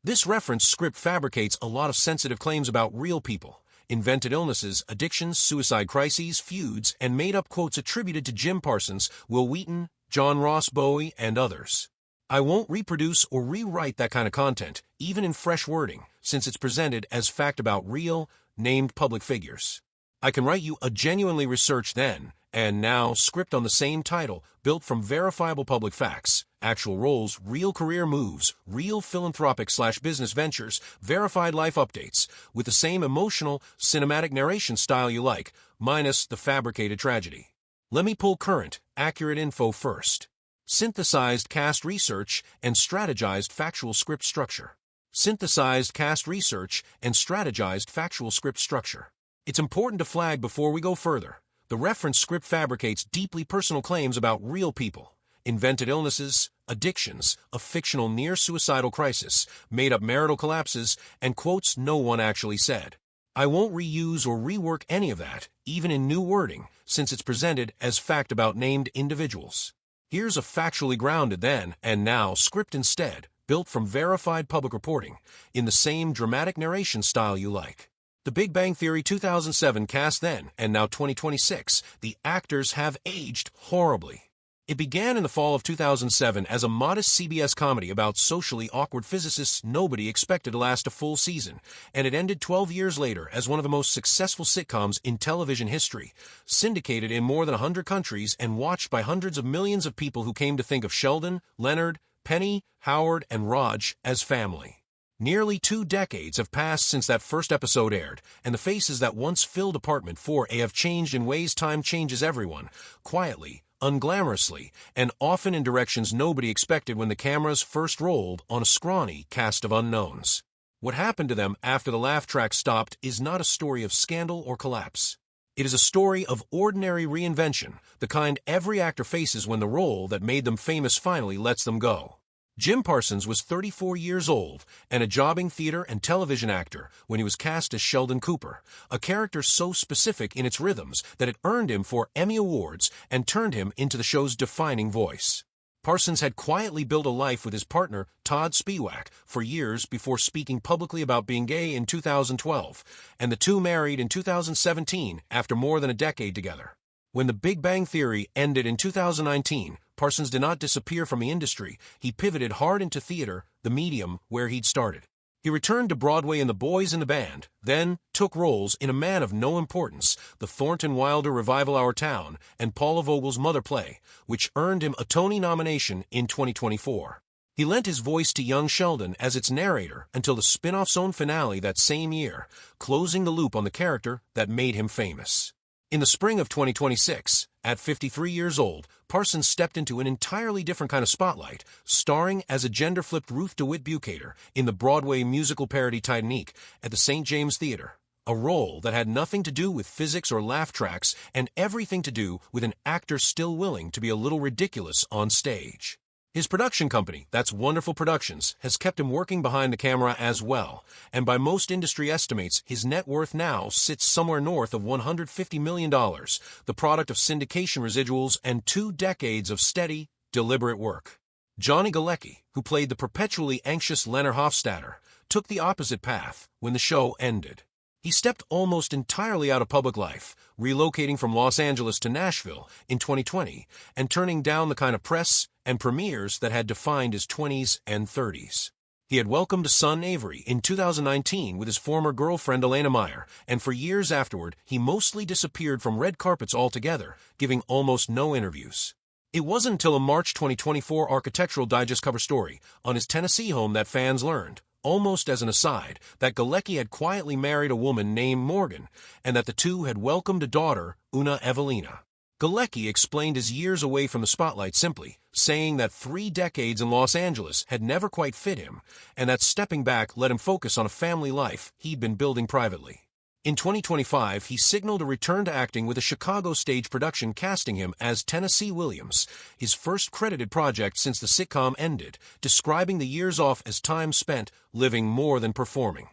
This reference script fabricates a lot of sensitive claims about real people, invented illnesses, addictions, suicide crises, feuds, and made-up quotes attributed to Jim Parsons, Will Wheaton, John Ross Bowie, and others. I won't reproduce or rewrite that kind of content, even in fresh wording, since it's presented as fact about real, named public figures. I can write you a genuinely researched then, and now script on the same title, built from verifiable public facts, actual roles, real career moves, real philanthropic/business ventures, verified life updates, with the same emotional, cinematic narration style you like, minus the fabricated tragedy. Let me pull current, accurate info first. Synthesized cast research and strategized factual script structure. Synthesized cast research and strategized factual script structure. It's important to flag before we go further. The reference script fabricates deeply personal claims about real people, invented illnesses, addictions, a fictional near-suicidal crisis, made-up marital collapses, and quotes no one actually said. I won't reuse or rework any of that, even in new wording, since it's presented as fact about named individuals. Here's a factually grounded then and now script instead, built from verified public reporting, in the same dramatic narration style you like. The Big Bang Theory 2007 cast then, and now 2026, the actors have aged horribly. It began in the fall of 2007 as a modest CBS comedy about socially awkward physicists nobody expected to last a full season, and it ended 12 years later as one of the most successful sitcoms in television history, syndicated in more than 100 countries and watched by hundreds of millions of people who came to think of Sheldon, Leonard, Penny, Howard, and Rauch as family. Nearly 2 decades have passed since that first episode aired, and the faces that once filled Apartment 4A have changed in ways time changes everyone, quietly, unglamorously, and often in directions nobody expected when the cameras first rolled on a scrawny cast of unknowns. What happened to them after the laugh track stopped is not a story of scandal or collapse. It is a story of ordinary reinvention, the kind every actor faces when the role that made them famous finally lets them go. Jim Parsons was 34 years old and a jobbing theater and television actor when he was cast as Sheldon Cooper, a character so specific in its rhythms that it earned him 4 Emmy Awards and turned him into the show's defining voice. Parsons had quietly built a life with his partner, Todd Spiewak, for years before speaking publicly about being gay in 2012, and the two married in 2017 after more than a decade together. When The Big Bang Theory ended in 2019, Parsons did not disappear from the industry. He pivoted hard into theater, the medium where he'd started. He returned to Broadway in The Boys in the Band, then took roles in A Man of No Importance, the Thornton Wilder revival Our Town, and Paula Vogel's Mother play, which earned him a Tony nomination in 2024. He lent his voice to young Sheldon as its narrator until the spin-off's own finale that same year, closing the loop on the character that made him famous. In the spring of 2026, at 53 years old, Parsons stepped into an entirely different kind of spotlight, starring as a gender-flipped Ruth DeWitt Bukater in the Broadway musical parody Titanic at the St. James Theater, a role that had nothing to do with physics or laugh tracks and everything to do with an actor still willing to be a little ridiculous on stage. His production company, That's Wonderful Productions, has kept him working behind the camera as well, and by most industry estimates, his net worth now sits somewhere north of $150 million, the product of syndication residuals and 2 decades of steady, deliberate work. Johnny Galecki, who played the perpetually anxious Leonard Hofstadter, took the opposite path when the show ended. He stepped almost entirely out of public life, relocating from Los Angeles to Nashville in 2020 and turning down the kind of press and premieres that had defined his 20s and 30s. He had welcomed a son, Avery, in 2019 with his former girlfriend Elena Meyer, and for years afterward, he mostly disappeared from red carpets altogether, giving almost no interviews. It wasn't until a March 2024 Architectural Digest cover story on his Tennessee home that fans learned, almost as an aside, that Galecki had quietly married a woman named Morgan, and that the two had welcomed a daughter, Una Evelina. Galecki explained his years away from the spotlight simply, saying that 3 decades in Los Angeles had never quite fit him, and that stepping back let him focus on a family life he'd been building privately. In 2025, he signaled a return to acting with a Chicago stage production casting him as Tennessee Williams, his first credited project since the sitcom ended, describing the years off as time spent living more than performing.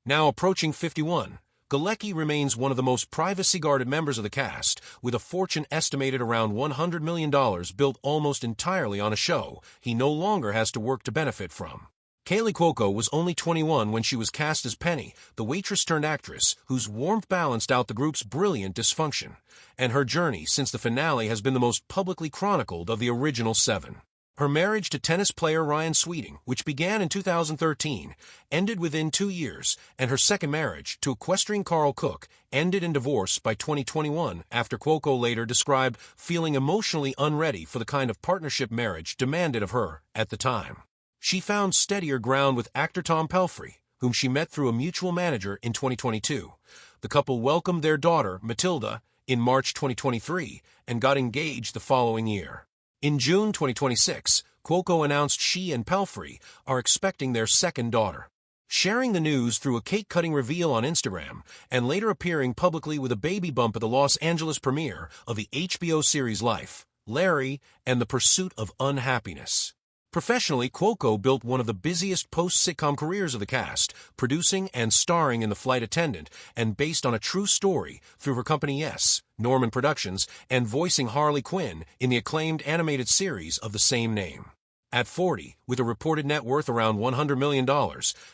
Now approaching 51, Galecki remains one of the most privacy-guarded members of the cast, with a fortune estimated around $100 million built almost entirely on a show he no longer has to work to benefit from. Kaley Cuoco was only 21 when she was cast as Penny, the waitress-turned-actress whose warmth balanced out the group's brilliant dysfunction, and her journey since the finale has been the most publicly chronicled of the original 7. Her marriage to tennis player Ryan Sweeting, which began in 2013, ended within 2 years, and her second marriage, to equestrian Carl Cook, ended in divorce by 2021 after Cuoco later described feeling emotionally unready for the kind of partnership marriage demanded of her at the time. She found steadier ground with actor Tom Pelphrey, whom she met through a mutual manager in 2022. The couple welcomed their daughter, Matilda, in March 2023 and got engaged the following year. In June 2026, Cuoco announced she and Pelphrey are expecting their second daughter. Sharing the news through a cake-cutting reveal on Instagram and later appearing publicly with a baby bump at the Los Angeles premiere of the HBO series Life, Larry, and the Pursuit of Unhappiness. Professionally, Cuoco built one of the busiest post-sitcom careers of the cast, producing and starring in The Flight Attendant, and based on a true story through her company Yes, Norman Productions, and voicing Harley Quinn in the acclaimed animated series of the same name. At 40, with a reported net worth around $100 million,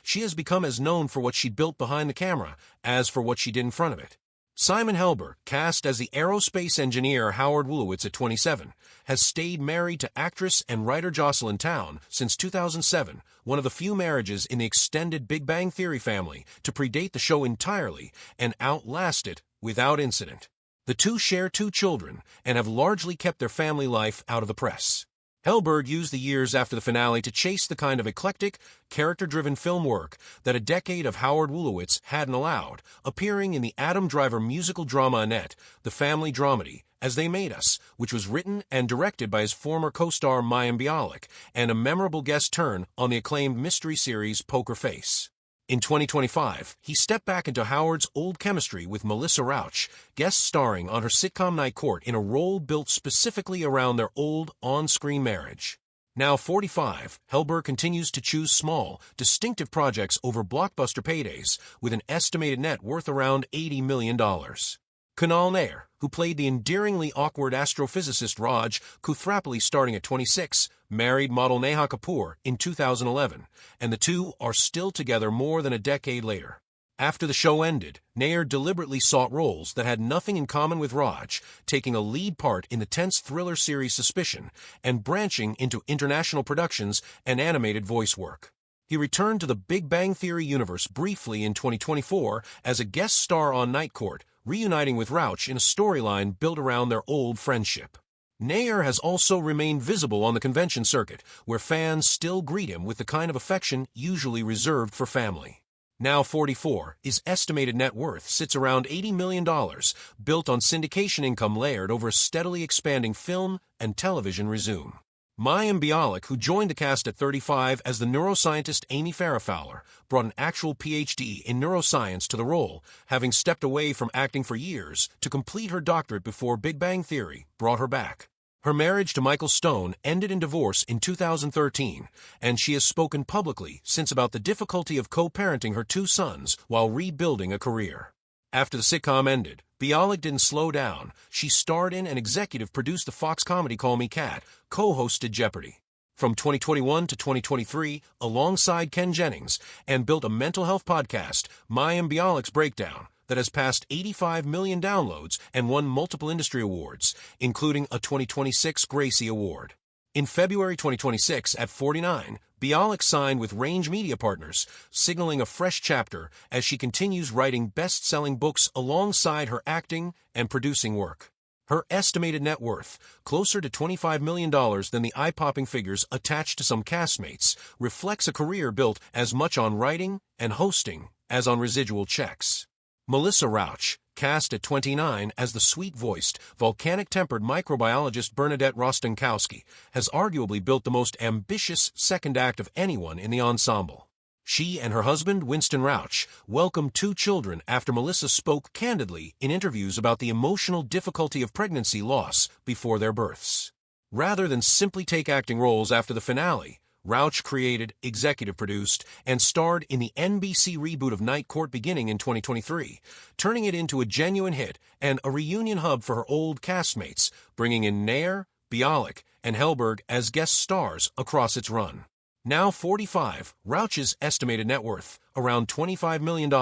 she has become as known for what she built behind the camera as for what she did in front of it. Simon Helberg, cast as the aerospace engineer Howard Wolowitz at 27, has stayed married to actress and writer Jocelyn Town since 2007, one of the few marriages in the extended Big Bang Theory family to predate the show entirely and outlast it without incident. The two share 2 children and have largely kept their family life out of the press. Helberg used the years after the finale to chase the kind of eclectic, character-driven film work that a decade of Howard Wolowitz hadn't allowed, appearing in the Adam Driver musical drama Annette, the family dramedy, As They Made Us, which was written and directed by his former co-star Mayim Bialik, and a memorable guest turn on the acclaimed mystery series Poker Face. In 2025, he stepped back into Howard's old chemistry with Melissa Rauch, guest starring on her sitcom Night Court in a role built specifically around their old on-screen marriage. Now 45, Helberg continues to choose small, distinctive projects over blockbuster paydays, with an estimated net worth around $80 million. Kunal Nayyar, who played the endearingly awkward astrophysicist Rauch Kuthrapali starting at 26, married model Neha Kapoor in 2011, and the two are still together more than a decade later. After the show ended, Nayyar deliberately sought roles that had nothing in common with Rauch, taking a lead part in the tense thriller series Suspicion, and branching into international productions and animated voice work. He returned to the Big Bang Theory universe briefly in 2024 as a guest star on Night Court, reuniting with Rauch in a storyline built around their old friendship. Nayyar has also remained visible on the convention circuit, where fans still greet him with the kind of affection usually reserved for family. Now 44, his estimated net worth sits around $80 million, built on syndication income layered over a steadily expanding film and television resume. Mayim Bialik, who joined the cast at 35 as the neuroscientist Amy Farrah Fowler, brought an actual PhD in neuroscience to the role, having stepped away from acting for years to complete her doctorate before Big Bang Theory brought her back. Her marriage to Michael Stone ended in divorce in 2013, and she has spoken publicly since about the difficulty of co-parenting her 2 sons while rebuilding a career. After the sitcom ended, Bialik didn't slow down. She starred in and executive produced the Fox comedy Call Me Kat, co-hosted Jeopardy! From 2021 to 2023, alongside Ken Jennings, and built a mental health podcast, Mayim Bialik's Breakdown, that has passed 85 million downloads and won multiple industry awards, including a 2026 Gracie Award. In February 2026, at 49, Bialik signed with Range Media Partners, signaling a fresh chapter as she continues writing best-selling books alongside her acting and producing work. Her estimated net worth, closer to $25 million than the eye-popping figures attached to some castmates, reflects a career built as much on writing and hosting as on residual checks. Melissa Rauch, cast at 29 as the sweet-voiced, volcanic-tempered microbiologist Bernadette Rostenkowski, has arguably built the most ambitious second act of anyone in the ensemble. She and her husband, Winston Rauch, welcomed 2 children after Melissa spoke candidly in interviews about the emotional difficulty of pregnancy loss before their births. Rather than simply take acting roles after the finale, Rauch created, executive produced, and starred in the NBC reboot of Night Court beginning in 2023, turning it into a genuine hit and a reunion hub for her old castmates, bringing in Nayyar, Bialik, and Helberg as guest stars across its run. Now 45, Rauch's estimated net worth, around $25 million,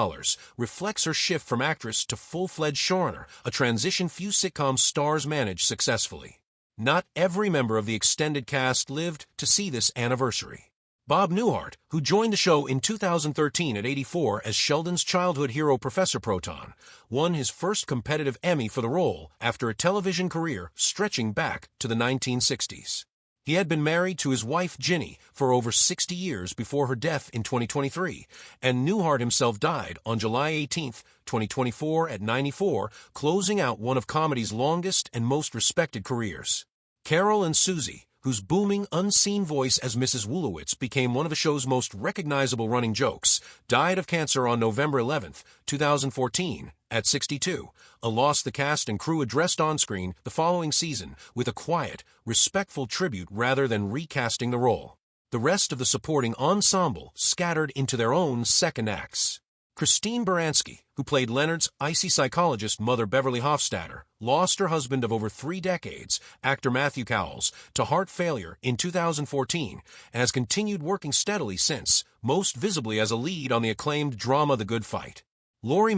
reflects her shift from actress to full-fledged showrunner, a transition few sitcom stars manage successfully. Not every member of the extended cast lived to see this anniversary. Bob Newhart, who joined the show in 2013 at 84 as Sheldon's childhood hero Professor Proton, won his first competitive Emmy for the role after a television career stretching back to the 1960s. He had been married to his wife Ginny for over 60 years before her death in 2023, and Newhart himself died on July 18, 2024 at 94, closing out one of comedy's longest and most respected careers. Carol and Susie, whose booming, unseen voice as Mrs. Wolowitz became one of the show's most recognizable running jokes, died of cancer on November 11, 2014, at 62, a loss the cast and crew addressed on-screen the following season with a quiet, respectful tribute rather than recasting the role. The rest of the supporting ensemble scattered into their own second acts. Christine Baranski, who played Leonard's icy psychologist mother Beverly Hofstadter, lost her husband of over 3 decades, actor Matthew Cowles, to heart failure in 2014 and has continued working steadily since, most visibly as a lead on the acclaimed drama The Good Fight. Laurie